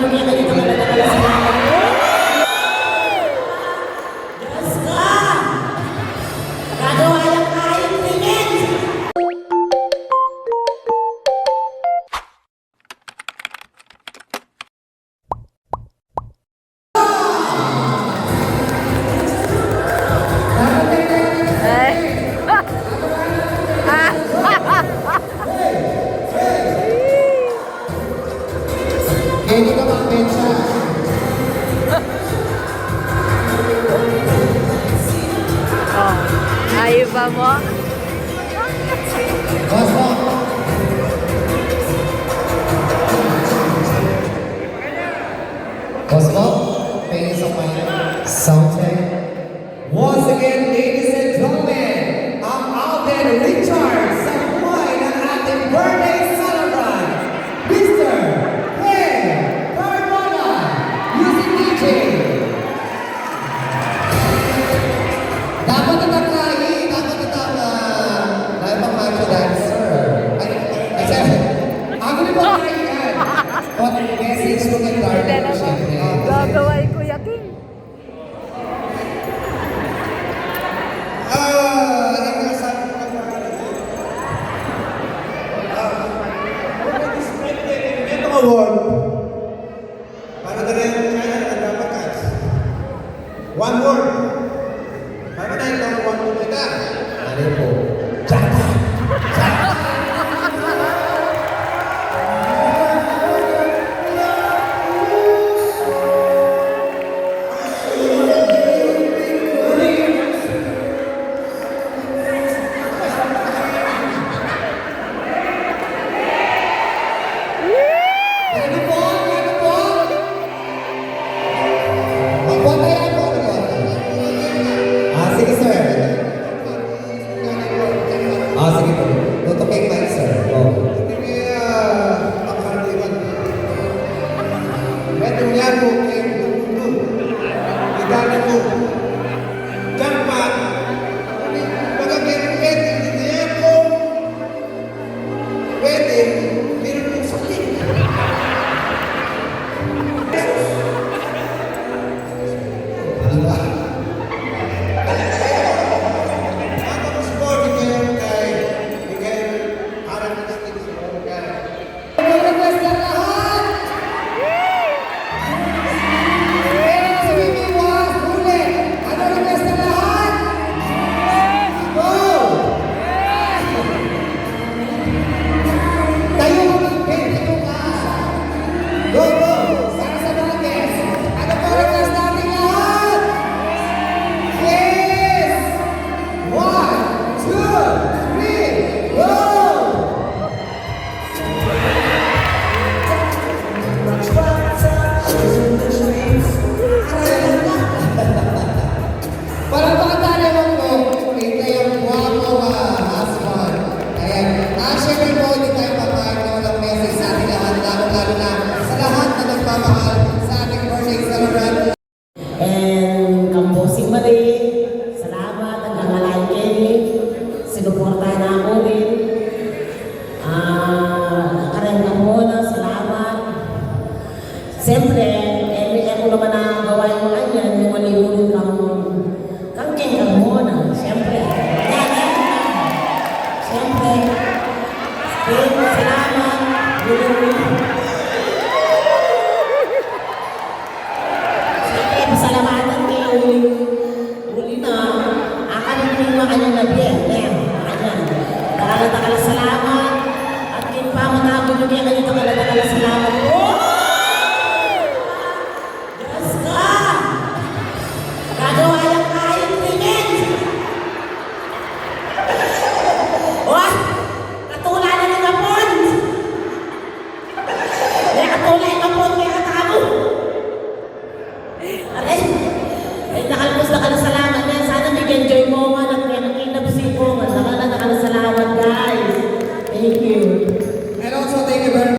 niya kayo ito matatagala sa lahat. Diyos ka! Gagawa yung kahit tingin! Hindi ka magbensa. Ayaw ba mo? Boss mo. Boss mo, pay sa my sound check. Once again, ladies and gentlemen, ang Alden Richards sa buhay ng ating birthday celebrant, Mr. Ken Carmona, Music DJ. Dapat ito dahil pang macho dancer. Ako na po kayo yan. What message mo kay Darwin, syempre? Gagawin Kuya King. Award para na rin kaya nagpapakas. One word. Para na ito ang one word kita. Ano po? Ano po? Ano po? Magpatayan po. Sige sir. Sige po. Tutukin mic sir. Hindi pagkaraniwan. Medyo yan mo kayo mundo. Igala mo. Dapat pagkakit hindi yan po pwede meron yung sakit. Mag-request na lahat! Si Mimi was ulit! Ano request na lahat? Go! Tayo ka mag-bend, tayo ka! Go, go! Para sa mga guests! Ano po request natin lahat? Yes! 1, 2, 3, go! Para bata naman po, ito yung guwapo husband. Kaya, syempre po, hindi tayo papayag na walang message sa ating lahat, lalo na sa lahat na nagpapahal sa ating birthday celebrant. And Kampusing Marie, salamat hanggang Alain Kenny, sinuportahan na ako rin. Karen Carmona, salamat. Siyempre, ako naman nakagawa yung mga yan, yung malimunin kang Ken Carmona, siyempre. Siyempre, salamat. Siyempre, pasalamatan kayo uli na. Akanin mo yung kanyang nabiyan. Takala-takala salamat. At yung pamatapon nyo kaya kayo takala-takala salamat. Diyos ka! Gagawa yung kahit tingin! Wah! Katulad na ng kapon! May katulad ng kapon kaya katamo! Aray!